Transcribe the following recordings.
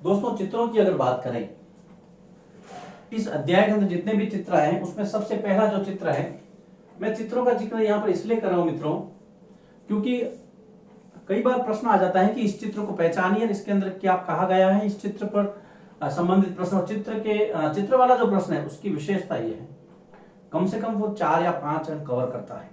दोस्तों चित्रों की अगर बात करें, इस अध्याय के अंदर जितने भी चित्र हैं उसमें सबसे पहला जो चित्र है, मैं चित्रों का जिक्र यहां पर इसलिए कर रहा हूं मित्रों, क्योंकि कई बार प्रश्न आ जाता है कि इस चित्र को पहचानिए, इसके अंदर क्या कहा गया है। इस चित्र पर संबंधित प्रश्न और चित्र वाला जो प्रश्न है उसकी विशेषता ये है, कम से कम वो 4 या 5 अंक कवर करता है।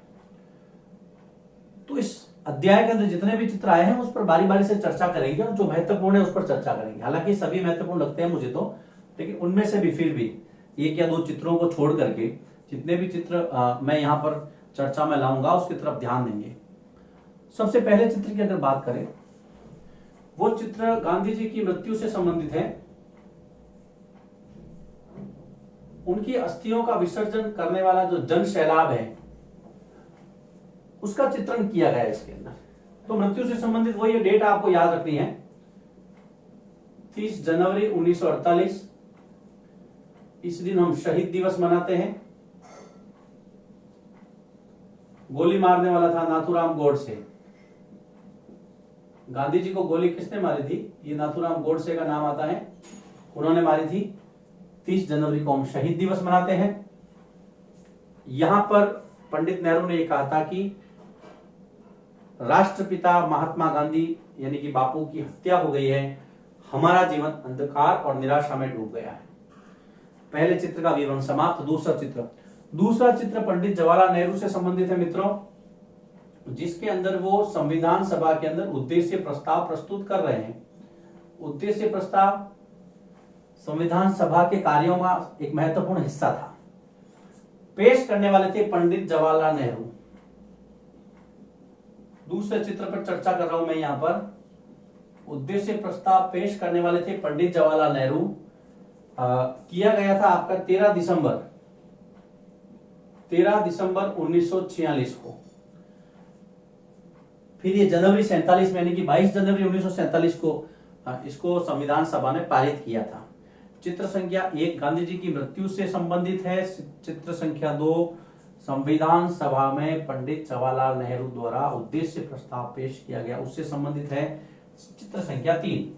तो इस अध्याय के अंदर जितने भी चित्र आए हैं उस पर बारी बारी से चर्चा करेंगे और जो महत्वपूर्ण है उस पर चर्चा करेंगे। हालांकि सभी महत्वपूर्ण लगते हैं मुझे तो, लेकिन उनमें से भी फिर भी एक या दो चित्रों को छोड़ करके जितने भी चित्र मैं यहाँ पर चर्चा में लाऊंगा उसकी तरफ ध्यान देंगे। सबसे पहले चित्र की अगर बात करें, वो चित्र गांधी जी की मृत्यु से संबंधित है। उनकी अस्थियों का विसर्जन करने वाला जो जन सैलाब है उसका चित्रण किया गया है इसके अंदर। तो मृत्यु से संबंधित वो ये डेट आपको याद रखनी है, 30 जनवरी 1948। इस दिन हम शहीद दिवस मनाते हैं। गोली मारने वाला था नाथूराम गोडसे। गांधी जी को गोली किसने मारी थी? ये नाथूराम गोडसे का नाम आता है, उन्होंने मारी थी। 30 जनवरी को हम शहीद दिवस मनाते हैं। यहां पर पंडित नेहरू ने कहा था कि राष्ट्रपिता महात्मा गांधी यानी कि बापू की हत्या हो गई है, हमारा जीवन अंधकार और निराशा में डूब गया है। पहले चित्र का विवरण समाप्त। दूसरा चित्र पंडित जवाहरलाल नेहरू से संबंधित है मित्रों, जिसके अंदर वो संविधान सभा के अंदर उद्देश्य प्रस्ताव प्रस्तुत कर रहे हैं। उद्देश्य प्रस्ताव संविधान सभा के कार्यों का एक महत्वपूर्ण हिस्सा था। पेश करने वाले थे पंडित जवाहरलाल नेहरू। दूसरे चित्र पर चर्चा कर रहा हूं मैं यहां पर। उद्देश्य प्रस्ताव पेश करने वाले थे पंडित जवाहरलाल नेहरू। किया गया था आपका 13 दिसंबर 1946 को। फिर ये जनवरी 47 यानी कि 22 जनवरी 1947 को इसको संविधान सभा ने पारित किया था। चित्र संख्या 1 गांधी जी की मृत्यु से संबंधित है। चित्र संख्या 2 संविधान सभा में पंडित जवाहरलाल नेहरू द्वारा उद्देश्य प्रस्ताव पेश किया गया उससे संबंधित है। चित्र संख्या 3।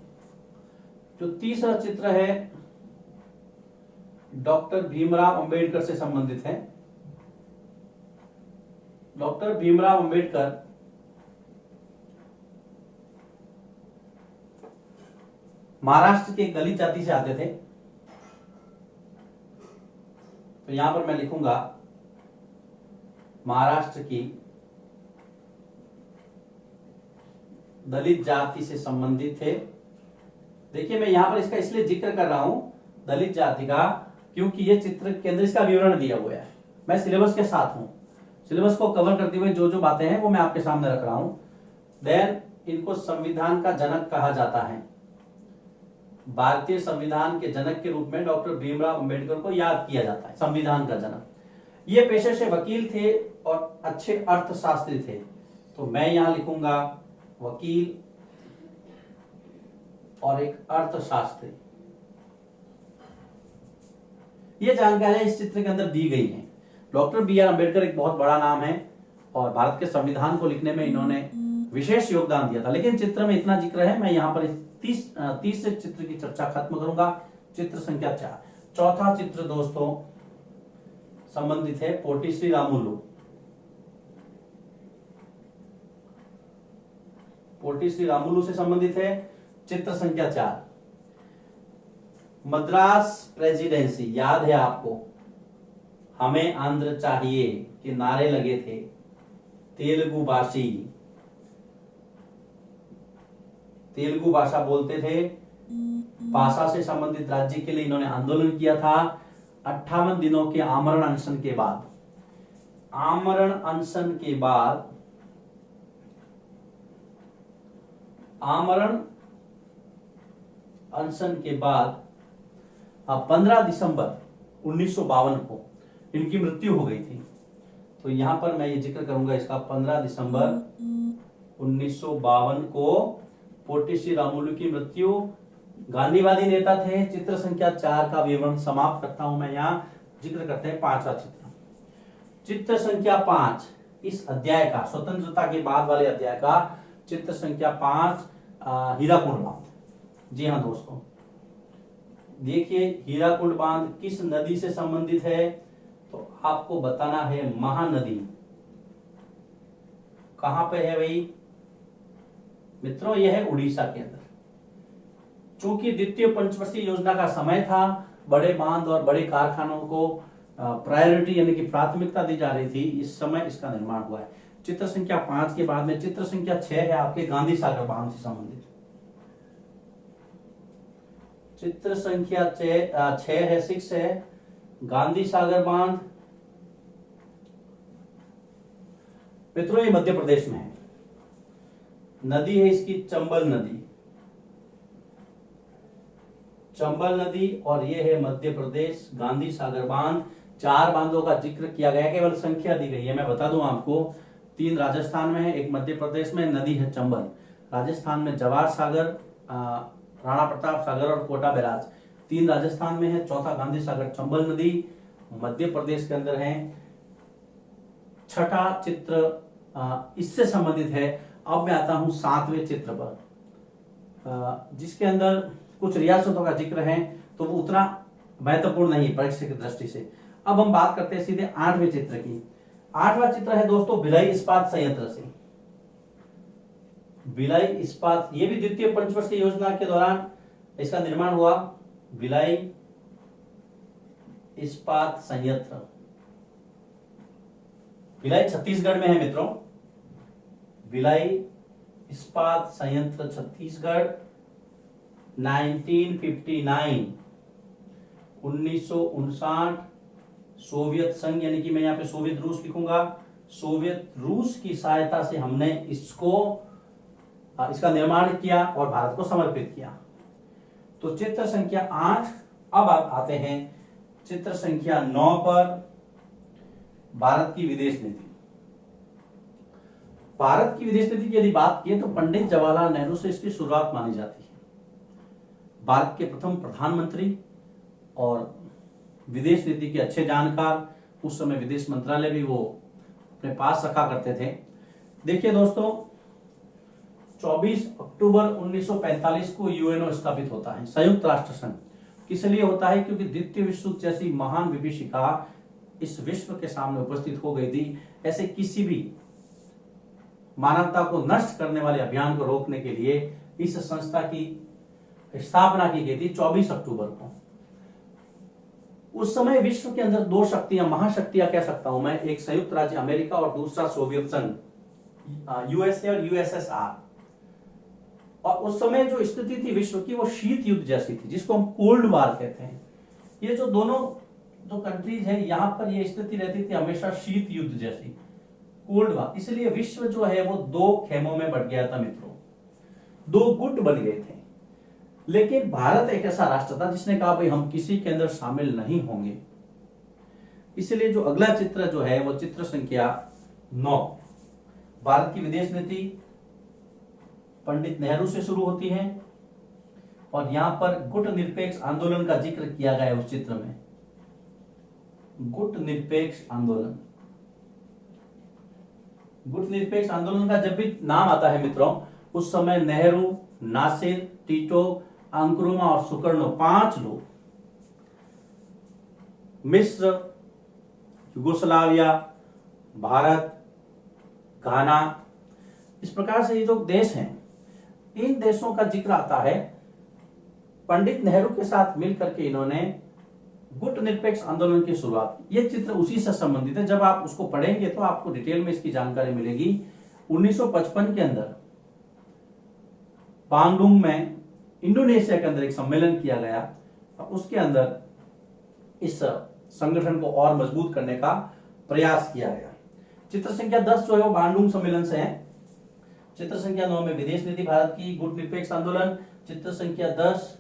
जो तीसरा चित्र है डॉक्टर भीमराव अंबेडकर से संबंधित है। डॉक्टर भीमराव अंबेडकर महाराष्ट्र के दलित जाति से आते थे। तो यहां पर मैं लिखूंगा महाराष्ट्र की दलित जाति से संबंधित थे। देखिए मैं यहां पर इसका इसलिए जिक्र कर रहा हूं दलित जाति का, क्योंकि ये चित्र के अंदर इसका विवरण दिया हुआ है। मैं सिलेबस के साथ हूं, सिलेबस को कवर करते हुए जो जो बातें हैं वो मैं आपके सामने रख रहा हूं। देन इनको संविधान का जनक कहा जाता है। भारतीय संविधान के जनक के रूप में डॉक्टर भीमराव अंबेडकर को याद किया जाता है, संविधान का जनक। ये पेशे से वकील थे और अच्छे अर्थशास्त्री थे। तो मैं यहां लिखूंगा वकील और एक अर्थशास्त्री। ये जानकारी इस चित्र के अंदर दी गई है। डॉक्टर बी आर अम्बेडकर एक बहुत बड़ा नाम है और भारत के संविधान को लिखने में इन्होंने विशेष योगदान दिया था, लेकिन चित्र में इतना जिक्र है। मैं यहाँ पर 30 चित्र की चर्चा खत्म करूंगा। चित्र संख्या 4। चौथा चित्र दोस्तों संबंधित है पोटी श्री रामुलु। पोटी श्री रामुलु से संबंधित है। चित्र संख्या 4। मद्रास प्रेसिडेंसी, याद है आपको, हमें आंध्र चाहिए के नारे लगे थे तेलुगु भाषी, तेलुगु भाषा बोलते थे। भाषा से संबंधित राज्य के लिए इन्होंने आंदोलन किया था। 58 दिनों के आमरण अनशन के बाद, आमरण अनशन के बाद 15 दिसंबर 1952 को इनकी मृत्यु हो गई थी। तो यहां पर मैं ये जिक्र करूंगा इसका, 15 दिसंबर 1952 को पोटी श्री रामुलु की मृत्यु। गांधीवादी नेता थे। चित्र संख्या 4 का विवरण समाप्त करता हूं मैं यहाँ। जिक्र करते हैं 5वां चित्र। चित्र संख्या 5 इस अध्याय का, स्वतंत्रता के बाद वाले अध्याय का चित्र संख्या 5 हीराकुंड बांध। जी हाँ दोस्तों, देखिए हीराकुंड बांध किस नदी से संबंधित है, तो आपको बताना है महानदी। कहां पे है भाई मित्रों, यह है उड़ीसा के अंदर। चूंकि द्वितीय पंचवर्षीय योजना का समय था, बड़े बांध और बड़े कारखानों को प्रायोरिटी यानी कि प्राथमिकता दी जा रही थी, इस समय इसका निर्माण हुआ है। चित्र संख्या 5 के बाद में चित्र संख्या 6 है आपके गांधी सागर बांध से संबंधित। चित्र संख्या 6 है, 6 है गांधी सागर बांध। मित्रों ये मध्य प्रदेश में है, नदी है इसकी चंबल नदी, चंबल नदी, और ये है मध्य प्रदेश गांधी सागर बांध। 4 बांधों का जिक्र किया गया, केवल संख्या दी गई है। मैं बता दूं आपको, 3 राजस्थान में है, एक मध्य प्रदेश में, नदी है चंबल। राजस्थान में जवाहर सागर, राणा प्रताप सागर और कोटा बैराज, 3 राजस्थान में है, चौथा गांधी सागर चंबल नदी मध्य प्रदेश के अंदर है। छठा चित्र इससे संबंधित है। अब मैं आता हूं 7वें चित्र पर, जिसके अंदर कुछ रियासतों का जिक्र है, तो वो उतना महत्वपूर्ण नहीं परीक्षा की दृष्टि से। अब हम बात करते हैं सीधे 8वें चित्र की। 8वां चित्र है दोस्तों भिलाई इस्पात संयंत्र से। भिलाई इस्पात, ये भी द्वितीय पंचवर्षीय योजना के दौरान इसका निर्माण हुआ। भिलाई इस्पात संयंत्र, भिलाई छत्तीसगढ़ में है मित्रों। भिलाई इस्पात संयंत्र छत्तीसगढ़, 1959 1959 सोवियत संघ, यानी कि मैं यहाँ पे सोवियत रूस लिखूंगा, सोवियत रूस की सहायता से हमने इसका निर्माण किया और भारत को समर्पित किया। तो चित्र संख्या 8। अब आप आते हैं चित्र संख्या 9 पर, भारत की विदेश नीति। भारत की विदेश नीति की यदि बात की तो पंडित जवाहरलाल नेहरू से इसकी शुरुआत मानी जाती है। भारत के प्रथम प्रधानमंत्री और विदेश नीति के अच्छे जानकार, उस समय विदेश मंत्रालय भी वो अपने पास रखा करते थे। देखिए दोस्तों, 24 अक्टूबर 1945 को यूएनओ स्थापित होता है, संयुक्त राष्ट्र संघ। किस लिए होता है? क्योंकि द्वितीय विश्व युद्ध जैसी महान विभीषिका इस विश्व के सामने उपस्थित हो गई थी। ऐसे किसी भी मानवता को नष्ट करने वाले अभियान को रोकने के लिए इस संस्था की स्थापना की गई थी 24 अक्टूबर को। उस समय विश्व के अंदर 2 शक्तियां, महाशक्तियां कह सकता हूं मैं, एक संयुक्त राज्य अमेरिका और दूसरा सोवियत संघ, यूएसए और यूएसएसआर। और उस समय जो स्थिति थी विश्व की, वो शीत युद्ध जैसी थी, जिसको हम कोल्ड वार कहते हैं। ये जो दोनों जो कंट्रीज है, यहां पर ये स्थिति रहती थी हमेशा शीत युद्ध जैसी, कोल्ड वार। इसलिए विश्व जो है वो 2 खेमों में बट गया था मित्रों, 2 गुट बन गए थे। लेकिन भारत एक ऐसा राष्ट्र था जिसने कहा भाई हम किसी के अंदर शामिल नहीं होंगे। इसलिए जो अगला चित्र जो है वो चित्र संख्या 9, भारत की विदेश नीति पंडित नेहरू से शुरू होती है और यहां पर गुट निरपेक्ष आंदोलन का जिक्र किया गया है उस चित्र में। गुट निरपेक्ष आंदोलन, गुट निरपेक्ष आंदोलन का जब भी नाम आता है मित्रों, उस समय नेहरू, नासिर, टीटो, अंक्रुमा और सुकर्णो 5 लोग, मिस्र, युगोस्लाविया, भारत, घाना, इस प्रकार से ये जो देश हैं, इन देशों का जिक्र आता है। पंडित नेहरू के साथ मिलकर के इन्होंने गुट निरपेक्ष आंदोलन की शुरुआत की। ये चित्र उसी से संबंधित है। जब आप उसको पढ़ेंगे तो आपको डिटेल में इसकी जानकारी मिलेगी। 1955 के अंदर बांडुंग में इंडोनेशिया के अंदर एक सम्मेलन किया गया और उसके अंदर इस संगठन को और मजबूत करने का प्रयास किया गया। चित्र संख्या 10 जो है वो बांडुंग सम्मेलन से है। चित्र संख्या 9 में विदेश नीति भारत की, गुट निरपेक्ष आंदोलन। चित्र संख्या 10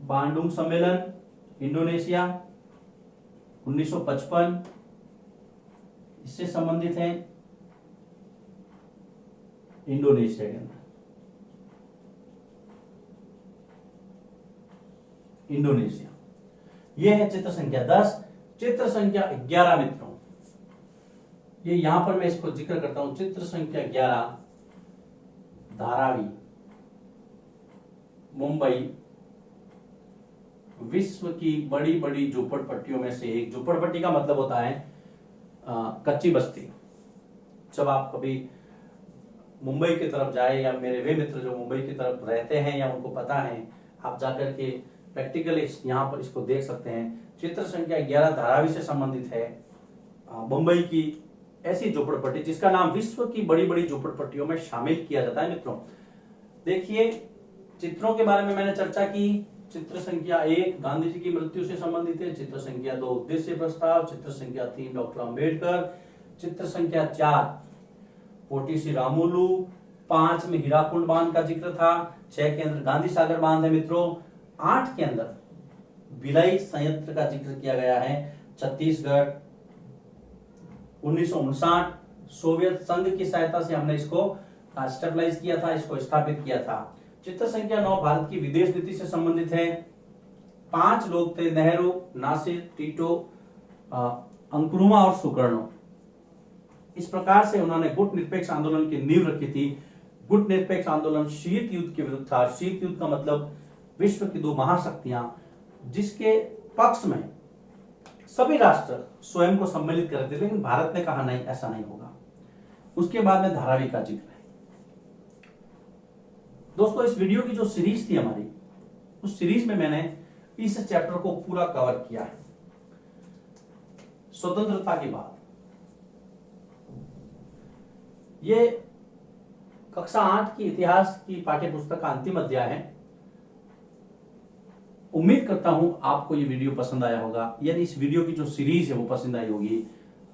बांडुंग सम्मेलन, इंडोनेशिया, 1955, इससे संबंधित है इंडोनेशिया के अंदर। इंडोनेशिया, यह है चित्र संख्या 10। चित्र संख्या 11 मित्रों, ये यहां पर मैं इसको जिक्र करता हूं। चित्र संख्या 11 धारावी, मुंबई, विश्व की बड़ी बड़ी झोपड़पट्टियों में से एक। झोपड़पट्टी का मतलब होता है कच्ची बस्ती। जब आप कभी मुंबई की तरफ जाए, या मेरे वे मित्र जो मुंबई की तरफ रहते हैं या उनको पता है, आप जाकर के प्रैक्टिकली यहाँ पर इसको देख सकते हैं। चित्र संख्या 11 धारावी से संबंधित है, मुंबई की ऐसी झोपड़पट्टी जिसका नाम विश्व की बड़ी बड़ी झोपड़पट्टियों में शामिल किया जाता है। मित्रों देखिए, चित्रों के बारे में मैंने चर्चा की। चित्र संख्या 1 गांधी जी की मृत्यु से संबंधित है। चित्र संख्या 2 उद्देश्य प्रस्ताव। चित्र संख्या 3 डॉक्टर अंबेडकर। चित्र संख्या 4 पोटी श्री रामुलु। 5 में हीराकुंड बांध का जिक्र था। 6 के अंदर गांधी सागर बांध है मित्रों। 8 के अंदर भिलाई संयंत्र का जिक्र किया गया है, छत्तीसगढ़। 1959 सोवियत संघ की सहायता से हमने इसको स्टेबलाइज किया था, इसको स्थापित किया था। चित्र संख्या 9 भारत की विदेश नीति से संबंधित है। 5 लोग थे, नेहरू, नासिर, टीटो, अंक्रुमा और सुकर्णो। इस प्रकार से उन्होंने गुट निरपेक्ष आंदोलन की नींव रखी थी। गुट निरपेक्ष आंदोलन शीत युद्ध के विरुद्ध था। शीत युद्ध का मतलब विश्व की 2 महाशक्तियां जिसके पक्ष में सभी राष्ट्र स्वयं को सम्मिलित कर रहे थे, लेकिन भारत ने कहा नहीं, ऐसा नहीं होगा। उसके बाद में धारावी का जिक्र है। दोस्तों इस वीडियो की जो सीरीज थी हमारी, उस सीरीज में मैंने इस चैप्टर को पूरा कवर किया है। स्वतंत्रता की बात, ये कक्षा 8 की इतिहास की पाठ्य पुस्तक का अंतिम अध्याय है। उम्मीद करता हूं आपको ये वीडियो पसंद आया होगा, यानी इस वीडियो की जो सीरीज है वो पसंद आई होगी।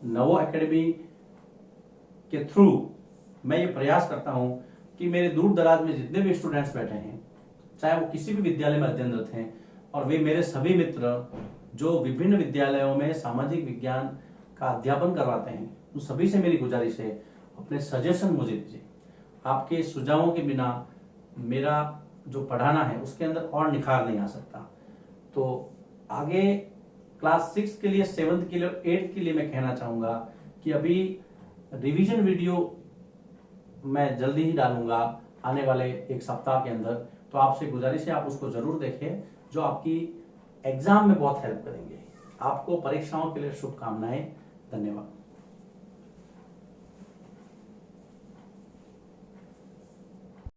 नवो एकेडमी के थ्रू मैं ये प्रयास करता हूं कि मेरे दूर दराज में जितने भी स्टूडेंट्स बैठे हैं, चाहे वो किसी भी विद्यालय में अध्ययनरत हैं, और वे मेरे सभी मित्र जो विभिन्न विद्यालयों में सामाजिक विज्ञान का अध्यापन करवाते हैं, उन सभी से मेरी गुजारिश है अपने सजेशन मुझे दीजिए। आपके सुझावों के बिना मेरा जो पढ़ाना है उसके अंदर और निखार नहीं आ सकता। तो आगे क्लास 6 के लिए, 7th के लिए और 8th के लिए मैं कहना चाहूंगा कि अभी रिवीजन वीडियो मैं जल्दी ही डालूंगा आने वाले 1 सप्ताह के अंदर। तो आपसे गुजारिश है आप उसको जरूर देखें, जो आपकी एग्जाम में बहुत हेल्प करेंगे। आपको परीक्षाओं के लिए शुभकामनाएं। धन्यवाद।